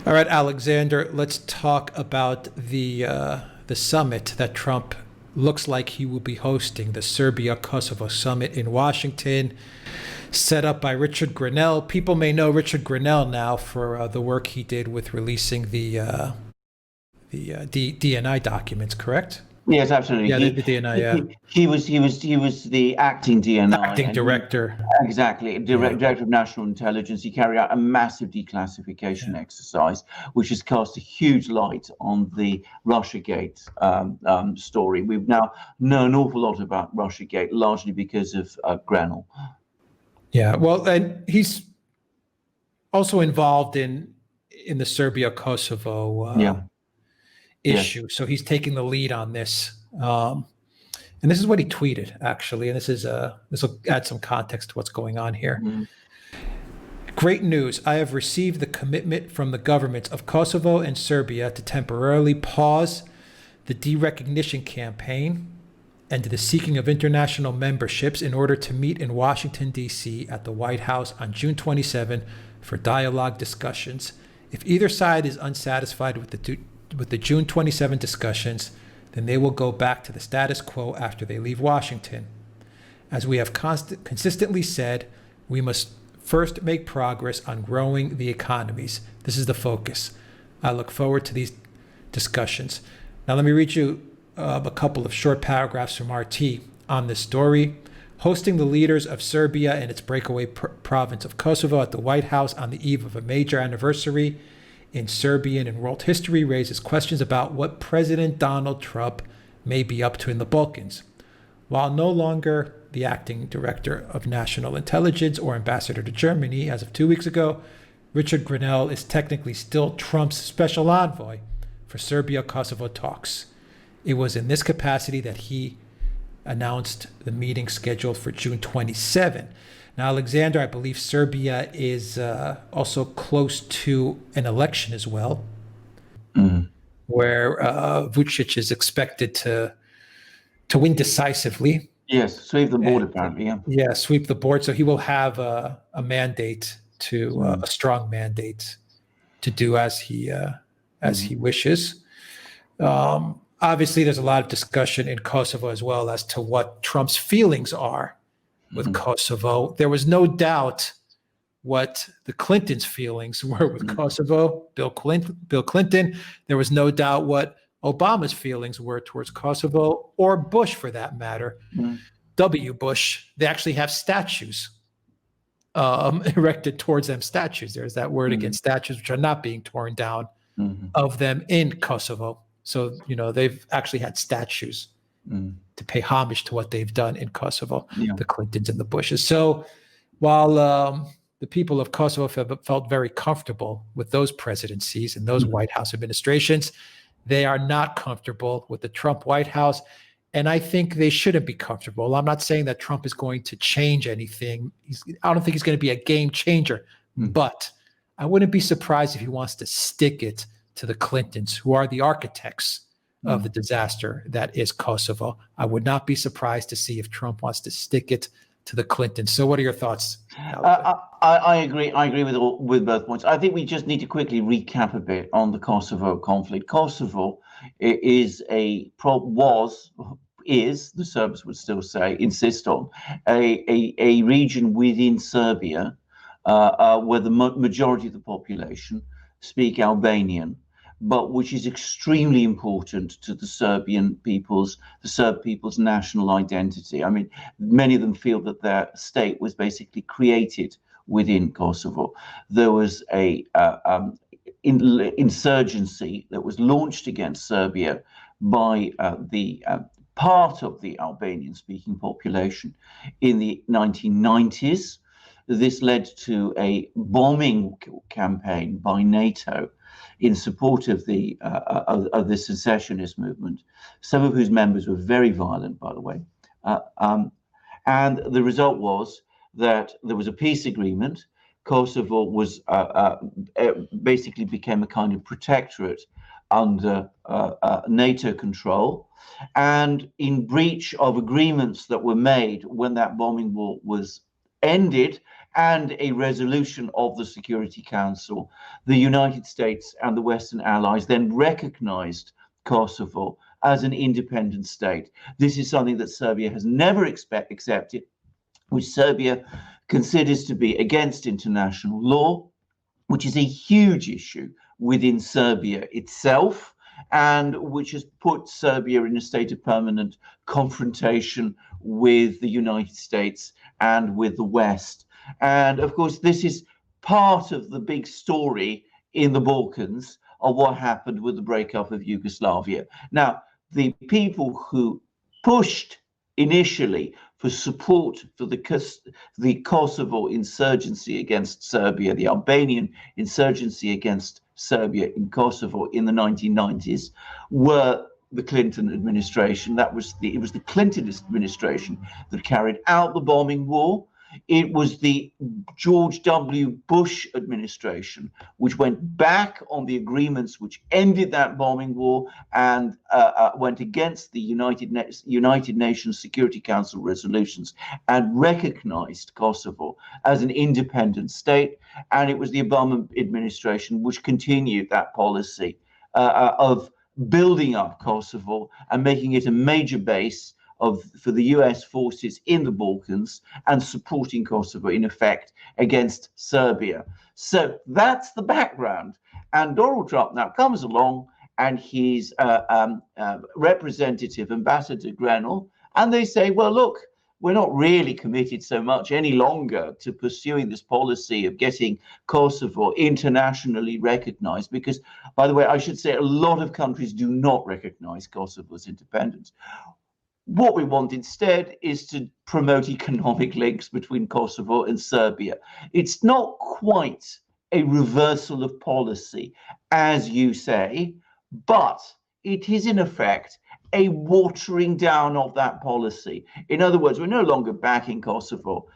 All right, Alexander, let's talk about the summit that Trump looks like he will be hosting, the Serbia-Kosovo summit in Washington, set up by Richard Grenell. People may know Richard Grenell now for the work he did with releasing the DNI documents, correct? Yes, absolutely. Yeah, the DNI, yeah. He was the acting DNI, Acting director. Exactly, director of national intelligence. He carried out a massive declassification exercise, which has cast a huge light on the Russiagate story. We've now known an awful lot about Russiagate, largely because of Grenell. Yeah, well, and he's also involved in the Serbia-Kosovo issue. Yes. So he's taking the lead on this. And this is what he tweeted, actually. And this will add some context to what's going on here. Mm-hmm. Great news. I have received the commitment from the governments of Kosovo and Serbia to temporarily pause the derecognition campaign and the seeking of international memberships in order to meet in Washington, D.C. at the White House on June 27 for dialogue discussions. If either side is unsatisfied with the June 27 discussions, then they will go back to the status quo after they leave Washington. As we have consistently said, we must first make progress on growing the economies. This is the focus. I look forward to these discussions. Now let me read you a couple of short paragraphs from RT on this story. Hosting the leaders of Serbia and its breakaway province of Kosovo at the White House on the eve of a major anniversary in Serbian and world history raises questions about what President Donald Trump may be up to in the Balkans. While no longer the acting director of national intelligence or ambassador to Germany as of 2 weeks ago, Richard Grenell is technically still Trump's special envoy for Serbia-Kosovo talks. It was in this capacity that he announced the meeting scheduled for June 27. Now, Alexander, I believe Serbia is also close to an election as well, where Vučić is expected to win decisively. Yes, sweep the board, apparently. Yeah, sweep the board. So he will have a mandate a strong mandate to do as he wishes. Obviously, there's a lot of discussion in Kosovo as well as to what Trump's feelings are with Kosovo. There was no doubt what the Clintons' feelings were with Kosovo, Bill Clinton. There was no doubt what Obama's feelings were towards Kosovo, or Bush for that matter. W. Bush. They actually have statues erected towards them. Statues. There's that word again, statues, which are not being torn down of them in Kosovo. So, they've actually had statues to pay homage to what they've done in Kosovo, the Clintons and the Bushes. So while the people of Kosovo felt very comfortable with those presidencies and those White House administrations, they are not comfortable with the Trump White House. And I think they shouldn't be comfortable. I'm not saying that Trump is going to change anything. I don't think he's going to be a game changer, but I wouldn't be surprised if he wants to stick it to the Clintons, who are the architects of the disaster that is Kosovo. I would not be surprised to see if Trump wants to stick it to the Clintons. So what are your thoughts? I agree. I agree with both points. I think we just need to quickly recap a bit on the Kosovo conflict. Kosovo is the Serbs would still insist on, a region within Serbia where the majority of the population speak Albanian, but which is extremely important to the Serb people's national identity. I mean, many of them feel that their state was basically created within Kosovo. There was a insurgency that was launched against Serbia by the part of the Albanian-speaking population in the 1990s. This led to a bombing campaign by NATO in support of the secessionist movement, some of whose members were very violent, by the way. And the result was that there was a peace agreement. Kosovo was basically became a kind of protectorate under NATO control. And in breach of agreements that were made when that bombing war was ended, and a resolution of the Security Council, the United States and the Western allies then recognized Kosovo as an independent state. This is something that Serbia has never accepted, which Serbia considers to be against international law, which is a huge issue within Serbia itself, and which has put Serbia in a state of permanent confrontation with the United States and with the West. And of course, this is part of the big story in the Balkans of what happened with the breakup of Yugoslavia. Now, the people who pushed initially for support for the Kosovo insurgency against Serbia, the Albanian insurgency against Serbia in Kosovo in the 1990s, were the Clinton administration. It was the Clinton administration that carried out the bombing war. It was the George W. Bush administration which went back on the agreements which ended that bombing war and went against the United Nations Security Council resolutions and recognized Kosovo as an independent state. And it was the Obama administration which continued that policy of building up Kosovo and making it a major base for the US forces in the Balkans and supporting Kosovo in effect against Serbia. So that's the background. And Donald Trump now comes along and he's Representative Ambassador Grenell, and they say, well, look, we're not really committed so much any longer to pursuing this policy of getting Kosovo internationally recognized, because, by the way, I should say a lot of countries do not recognize Kosovo's independence. What we want instead is to promote economic links between Kosovo and Serbia. It's not quite a reversal of policy, as you say, but it is in effect a watering down of that policy. In other words, we're no longer backing Kosovo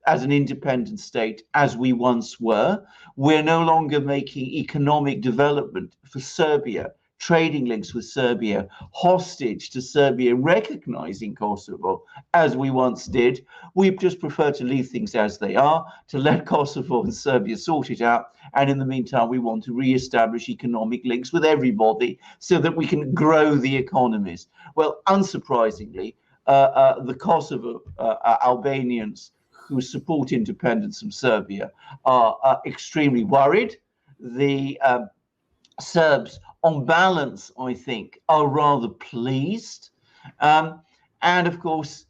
as an independent state as we once were. We're no longer making economic development for Serbia, trading links with Serbia, hostage to Serbia recognizing Kosovo as we once did. We just prefer to leave things as they are, to let Kosovo and Serbia sort it out. And in the meantime, we want to re-establish economic links with everybody so that we can grow the economies. Well, unsurprisingly, the Kosovo Albanians who support independence from Serbia are extremely worried. The Serbs, on balance, I think, are rather pleased. And of course,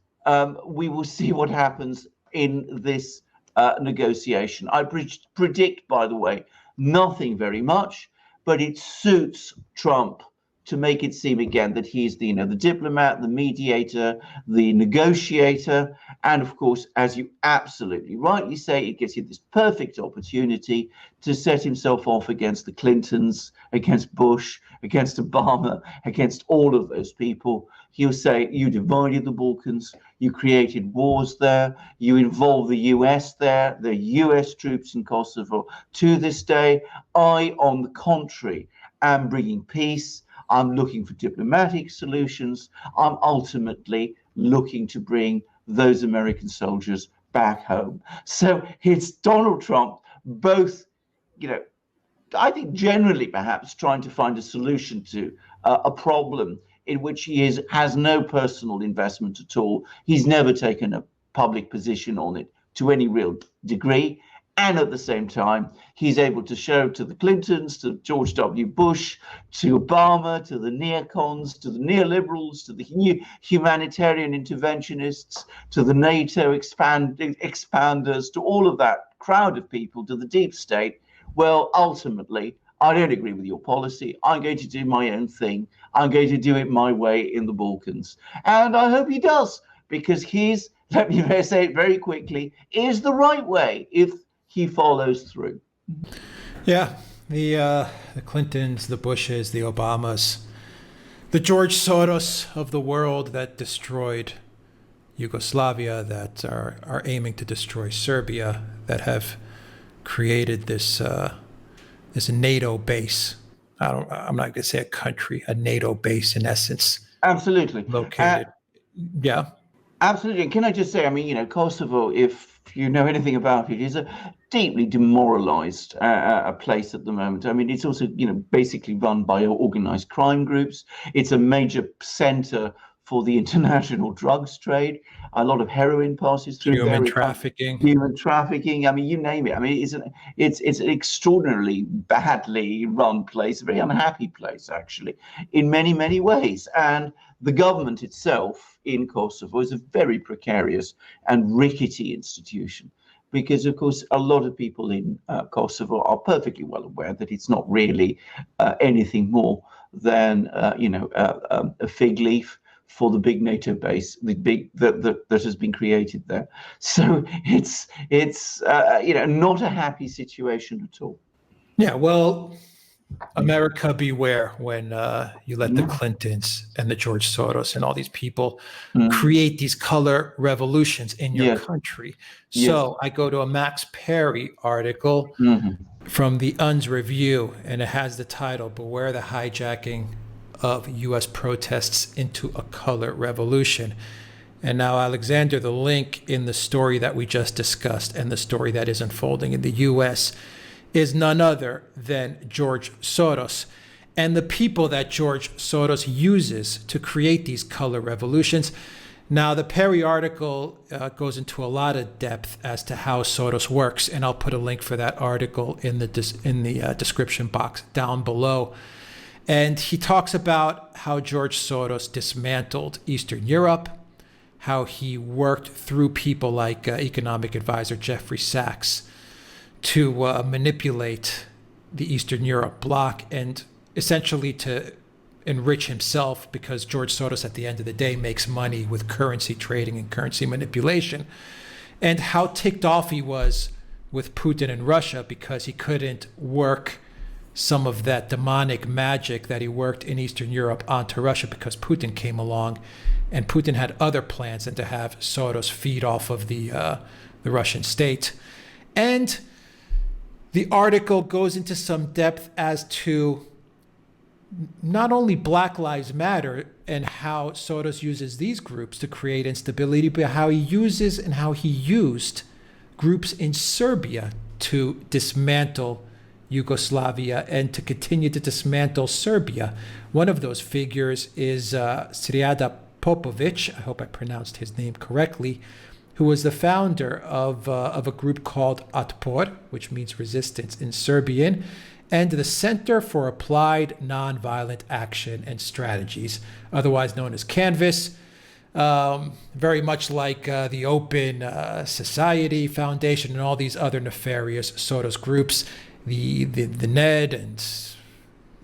we will see what happens in this negotiation. I predict, by the way, nothing very much, but it suits Trump to make it seem again that he's the diplomat, the mediator, the negotiator. And of course, as you absolutely rightly say, it gives him this perfect opportunity to set himself off against the Clintons, against Bush, against Obama, against all of those people. He'll say, you divided the Balkans, you created wars there, you involved the US there, the US troops in Kosovo. To this day, I, on the contrary, am bringing peace. I'm looking for diplomatic solutions. I'm ultimately looking to bring those American soldiers back home. So it's Donald Trump, both, I think generally perhaps trying to find a solution to a problem in which he has no personal investment at all. He's never taken a public position on it to any real degree. And at the same time, he's able to show to the Clintons, to George W. Bush, to Obama, to the neocons, to the neoliberals, to the humanitarian interventionists, to the NATO expanders, to all of that crowd of people, to the deep state. Well, ultimately, I don't agree with your policy. I'm going to do my own thing. I'm going to do it my way in the Balkans. And I hope he does, because his, let me say it very quickly, is the right way if he follows through. Yeah, the Clintons, the Bushes, the Obamas, the George Soros of the world that destroyed Yugoslavia, that are aiming to destroy Serbia, that have created this NATO base. I'm not going to say a country, a NATO base in essence. Absolutely. Located. Yeah. Absolutely. And can I just say, Kosovo, if if you know anything about it, is a deeply demoralized a place at the moment. I mean, it's also, basically run by organized crime groups. It's a major center for the international drugs trade. A lot of heroin passes through there. Human trafficking. Human trafficking. I mean, you name it. I mean, it's an extraordinarily badly run place, a very unhappy place, actually, in many, many ways. And the government itself in Kosovo is a very precarious and rickety institution, because, of course, a lot of people in Kosovo are perfectly well aware that it's not really anything more than, a fig leaf for the big NATO base, that has been created there. So it's not a happy situation at all. Yeah, well, America beware when you let the Clintons and the George Soros and all these people create these color revolutions in your country. So I go to a Max Perry article from the UN's Review, and it has the title, "Beware the Hijacking of U.S. Protests into a Color Revolution." And now, Alexander, the link in the story that we just discussed and the story that is unfolding in the U.S. is none other than George Soros and the people that George Soros uses to create these color revolutions. Now, the Perry article goes into a lot of depth as to how Soros works, and I'll put a link for that article in the description box down below. And he talks about how George Soros dismantled Eastern Europe, how he worked through people like economic advisor Jeffrey Sachs to manipulate the Eastern Europe bloc and essentially to enrich himself, because George Soros at the end of the day makes money with currency trading and currency manipulation, and how ticked off he was with Putin and Russia because he couldn't work some of that demonic magic that he worked in Eastern Europe onto Russia because Putin came along, and Putin had other plans than to have Soros feed off of the Russian state. And the article goes into some depth as to not only Black Lives Matter and how Soros uses these groups to create instability, but how he uses and how he used groups in Serbia to dismantle Yugoslavia and to continue to dismantle Serbia. One of those figures is Srijada Popovic, I hope I pronounced his name correctly, who was the founder of a group called Otpor, which means resistance in Serbian, and the Center for Applied Nonviolent Action and Strategies, otherwise known as Canvas, very much like the Open Society Foundation and all these other nefarious Soros groups, the NED and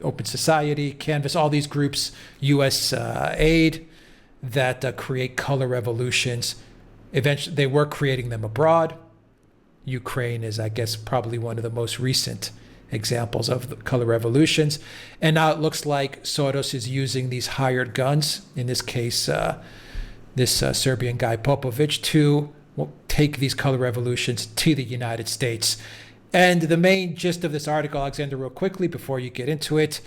Open Society, Canvas, all these groups, US aid, that create color revolutions. Eventually, they were creating them abroad. Ukraine is, I guess, probably one of the most recent examples of the color revolutions. And now it looks like Soros is using these hired guns, in this case, this Serbian guy Popovic, to take these color revolutions to the United States. And the main gist of this article, Alexander, real quickly, before you get into it,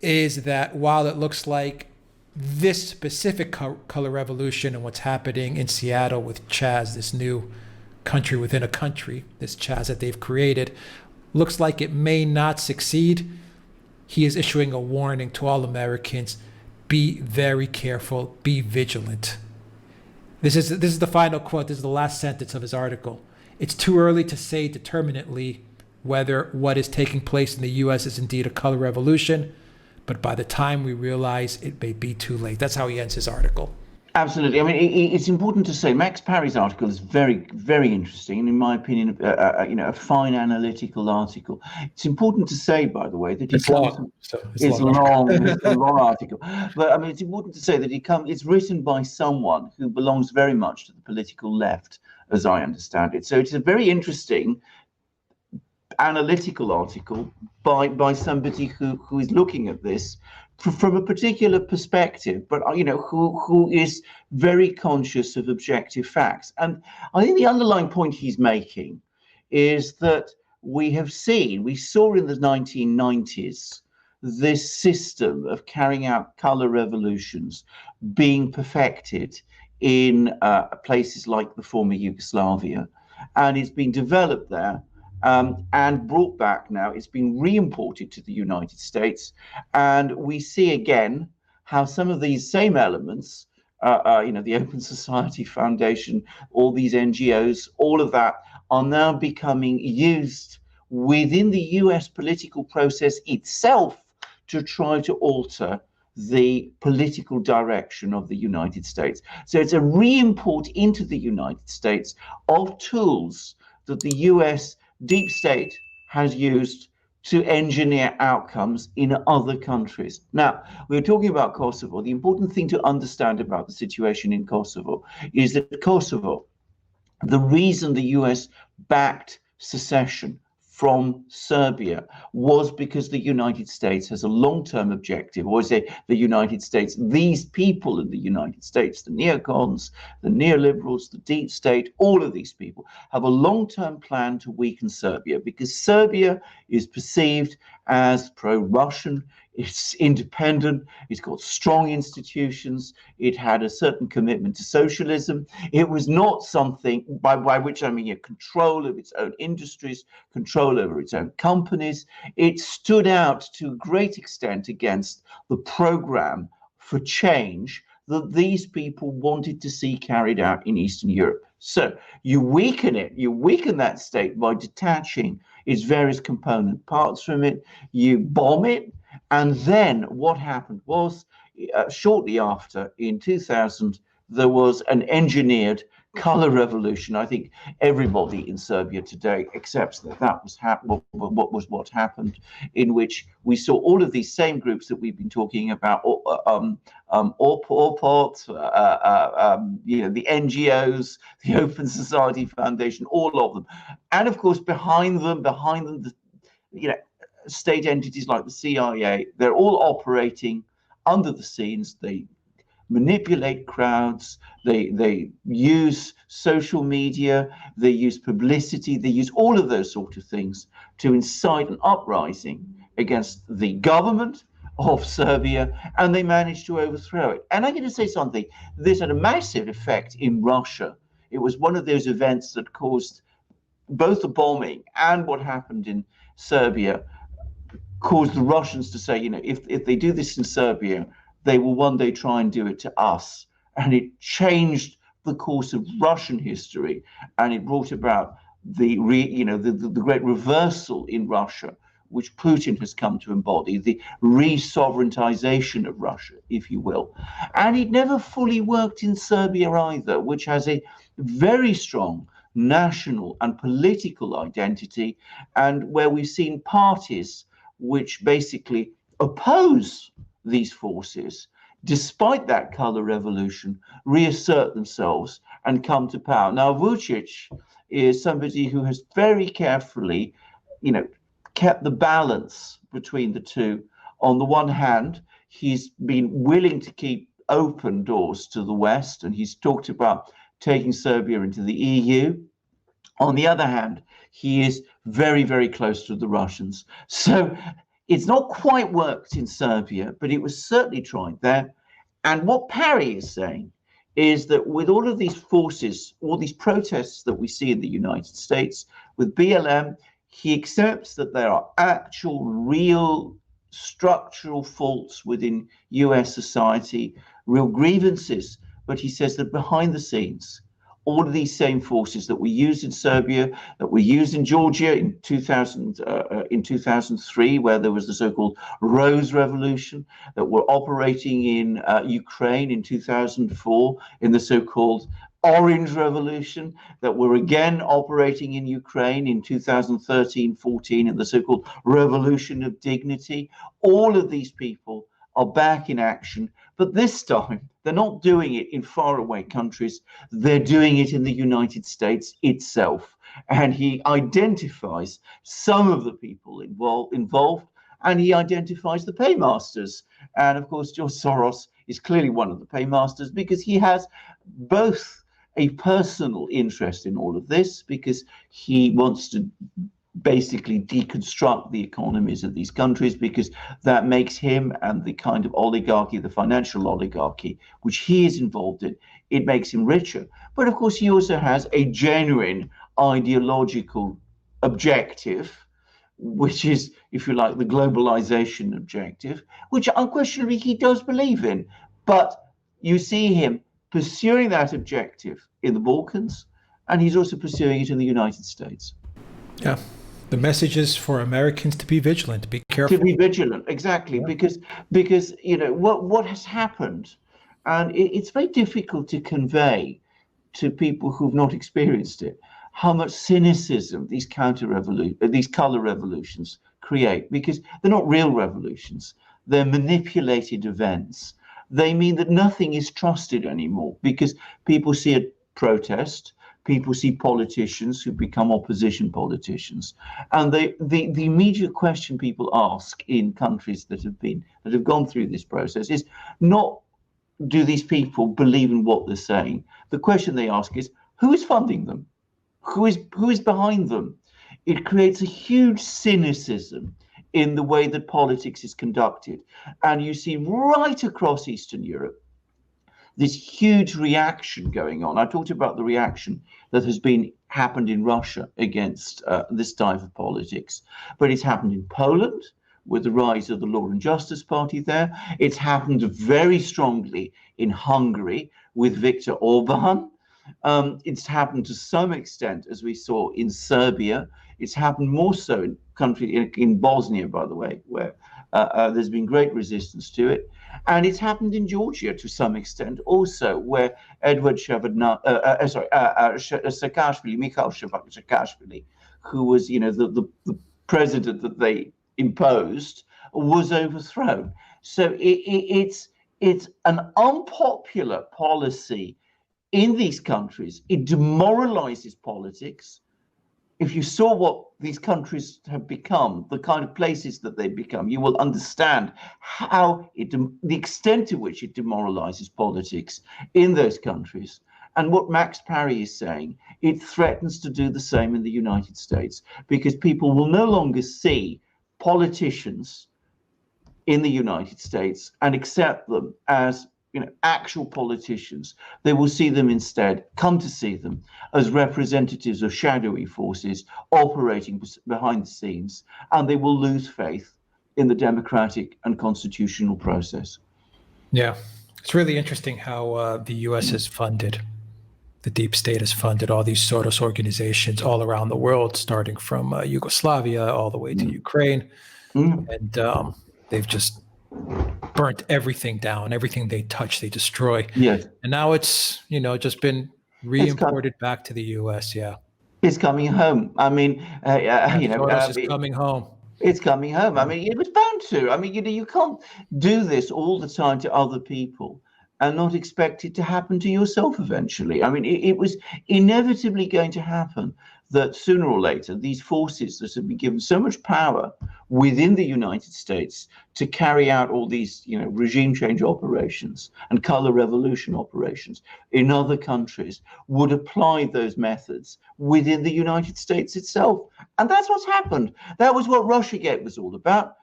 is that while it looks like this specific color revolution and what's happening in Seattle with Chaz, this new country within a country, this Chaz that they've created, looks like it may not succeed, he is issuing a warning to all Americans: be very careful, be vigilant. This is the final quote. This is the last sentence of his article. It's too early to say determinately whether what is taking place in the U.S. is indeed a color revolution, but by the time we realize, it may be too late. That's how he ends his article. Absolutely. I mean, it's important to say Max Parry's article is very, very interesting, and in my opinion, a fine analytical article. It's important to say, by the way, that it's long. It's long. It's a long article, but I mean, it's important to say that it's written by someone who belongs very much to the political left, as I understand it. So it's a very interesting analytical article by somebody who is looking at this from a particular perspective, but who is very conscious of objective facts. And I think the underlying point he's making is that we saw in the 1990s this system of carrying out color revolutions being perfected in places like the former Yugoslavia, and it's been developed there and brought back now. It's been re-imported to the United States, and we see again how some of these same elements, the Open Society Foundation, all these NGOs, all of that are now becoming used within the US political process itself to try to alter the political direction of the United States. So it's a re-import into the United States of tools that the US deep state has used to engineer outcomes in other countries. Now, we're talking about Kosovo. The important thing to understand about the situation in Kosovo is that Kosovo, the reason the US backed secession from Serbia was because the United States has a long-term objective, or say the United States, these people in the United States, the neocons, the neoliberals, the deep state, all of these people have a long-term plan to weaken Serbia, because Serbia is perceived as pro-Russian, it's independent, it's got strong institutions, it had a certain commitment to socialism. It was not something, by which I mean control of its own industries, control over its own companies. It stood out to a great extent against the program for change that these people wanted to see carried out in Eastern Europe. So you weaken it, you weaken that state by detaching its various component parts from it, you bomb it, and then what happened was, shortly after, in 2000, there was an engineered color revolution. I think everybody in Serbia today accepts that that was what happened, in which we saw all of these same groups that we've been talking about, the NGOs, the Open Society Foundation, all of them, and of course behind them, state entities like the CIA. They're all operating under the scenes. They manipulate crowds, they use social media, they use publicity, they use all of those sort of things to incite an uprising against the government of Serbia, and they managed to overthrow it. And I'm going to say something, this had a massive effect in Russia. It was one of those events that caused both the bombing and what happened in Serbia, caused the Russians to say, if they do this in Serbia, they will one day try and do it to us. And it changed the course of Russian history, and it brought about the great reversal in Russia, which Putin has come to embody, the re-sovereigntization of Russia, if you will. And it never fully worked in Serbia either, which has a very strong national and political identity, and where we've seen parties which basically oppose these forces, despite that color revolution, reassert themselves and come to power. Now, Vucic is somebody who has very carefully, kept the balance between the two. On the one hand, he's been willing to keep open doors to the West, and he's talked about taking Serbia into the EU. On the other hand, he is very, very close to the Russians. So it's not quite worked in Serbia, but it was certainly tried there. And what Parry is saying is that with all of these forces, all these protests that we see in the United States, with BLM, he accepts that there are actual, real structural faults within US society, real grievances. But he says that behind the scenes, all of these same forces that we used in Serbia, that we used in Georgia in 2003, where there was the so-called Rose Revolution, that were operating in Ukraine in 2004, in the so-called Orange Revolution, that were again operating in Ukraine in 2013-14, in the so-called Revolution of Dignity. All of these people are back in action, but this time they're not doing it in faraway countries. They're doing it in the United States itself. And he identifies some of the people involved, and he identifies the paymasters. And of course, George Soros is clearly one of the paymasters, because he has both a personal interest in all of this, because he wants to basically deconstruct the economies of these countries, because that makes him and the kind of oligarchy, the financial oligarchy, which he is involved in, it makes him richer. But of course, he also has a genuine ideological objective, which is, if you like, the globalization objective, which unquestionably he does believe in. But you see him pursuing that objective in the Balkans, and he's also pursuing it in the United States. Yeah. The message is for Americans to be vigilant, to be careful. To be vigilant, exactly, yeah. because you know what has happened, and it's very difficult to convey to people who've not experienced it how much cynicism these these color revolutions create, because they're not real revolutions. They're manipulated events. They mean that nothing is trusted anymore, because people see a protest, people see politicians who become opposition politicians, and the immediate question people ask in countries that have gone through this process is not, do these people believe in what they're saying? The question they ask is, who is funding them? Who is behind them? It creates a huge cynicism in the way that politics is conducted, and you see right across Eastern Europe this huge reaction going on. I talked about the reaction that has happened in Russia against this type of politics, but it's happened in Poland with the rise of the Law and Justice Party there. It's happened very strongly in Hungary with Viktor Orban. It's happened to some extent, as we saw, in Serbia. It's happened more so in Bosnia, by the way, where there's been great resistance to it. And it's happened in Georgia to some extent also, where Mikhail Saakashvili, who was, you know, the president that they imposed, was overthrown. So it's an unpopular policy in these countries. It demoralizes politics. If you saw what these countries have become, the kind of places that they've become, you will understand how the extent to which it demoralizes politics in those countries. And what Max Parry is saying, it threatens to do the same in the United States, because people will no longer see politicians in the United States and accept them as, you know, actual politicians. They will see them instead, come to see them as representatives of shadowy forces operating behind the scenes, and they will lose faith in the democratic and constitutional process. Yeah, it's really interesting how the U.S. has funded, the deep state has funded all these Soros organizations all around the world, starting from Yugoslavia all the way to Ukraine. And they've just burnt everything down. Everything they touch, they destroy. Yes. And now it's, you know, just been re-imported back to the U.S. Yeah. It's coming home. I mean, you know, it's coming home. It's coming home. I mean, it was bound to. I mean, you know, you can't do this all the time to other people and not expect it to happen to yourself eventually. I mean, it was inevitably going to happen that sooner or later, these forces that have been given so much power within the United States to carry out all these, you know, regime change operations and color revolution operations in other countries would apply those methods within the United States itself. And that's what's happened. That was what Russiagate was all about.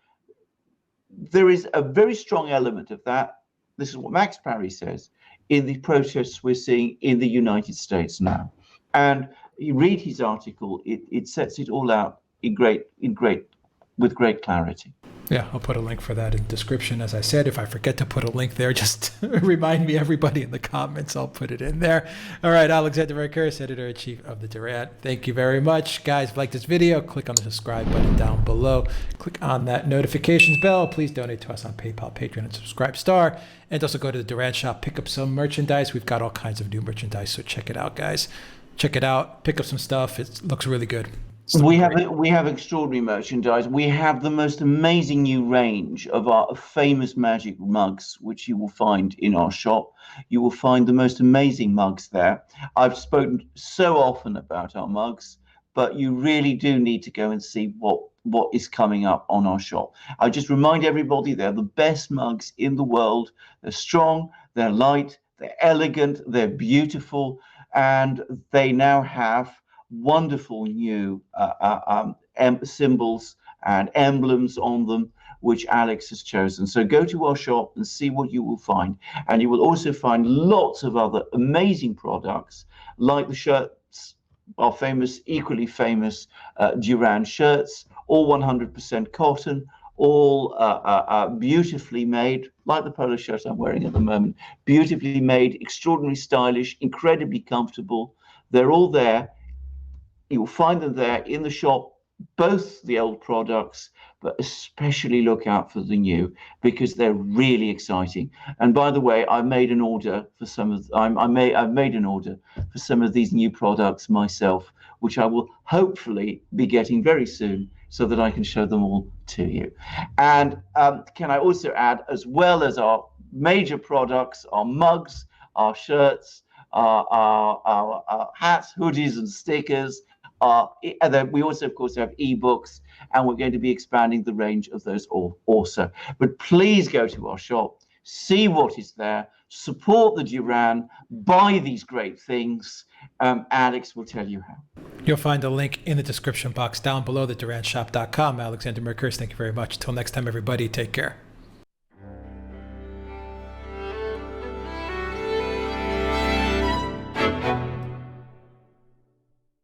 There is a very strong element of that. This is what Max Parry says in the protests we're seeing in the United States now. And you read his article, it sets it all out with great clarity. Yeah, I'll put a link for that in the description. As I said, if I forget to put a link there, just remind me, everybody, in the comments. I'll put it in there. All right, Alexander Mercouris, Editor-in-Chief of the Duran. Thank you very much. Guys, if you like this video, click on the subscribe button down below. Click on that notifications bell. Please donate to us on PayPal, Patreon, and Subscribe Star. And also go to the Duran shop, pick up some merchandise. We've got all kinds of new merchandise, so check it out, guys. Check it out. Pick up some stuff. It looks really good. We have extraordinary merchandise. We have the most amazing new range of our famous magic mugs, which you will find in our shop. You will find the most amazing mugs there. I've spoken so often about our mugs, but you really do need to go and see what is coming up on our shop. I just remind everybody, they're the best mugs in the world. They're strong, they're light, they're elegant, they're beautiful, and they now have wonderful new symbols and emblems on them, which Alex has chosen. So go to our shop and see what you will find. And you will also find lots of other amazing products, like the shirts our equally famous Duran shirts, all 100% cotton, all beautifully made, like the polo shirt I'm wearing at the moment, beautifully made, extraordinarily stylish, incredibly comfortable. They're all there. You'll find them there in the shop, both the old products, but especially look out for the new, because they're really exciting. And by the way, I made an order for some of I've made an order for some of these new products myself, which I will hopefully be getting very soon, so that I can show them all to you. And can I also add, as well as our major products, our mugs, our shirts, our hats, hoodies, and stickers. And then we also, of course, have ebooks, and we're going to be expanding the range of those also. But please go to our shop, see what is there, support the Duran, buy these great things. Alex will tell you how. You'll find a link in the description box down below, the duranshop.com. Alexander Mercouris, thank you very much. Until next time, everybody, take care.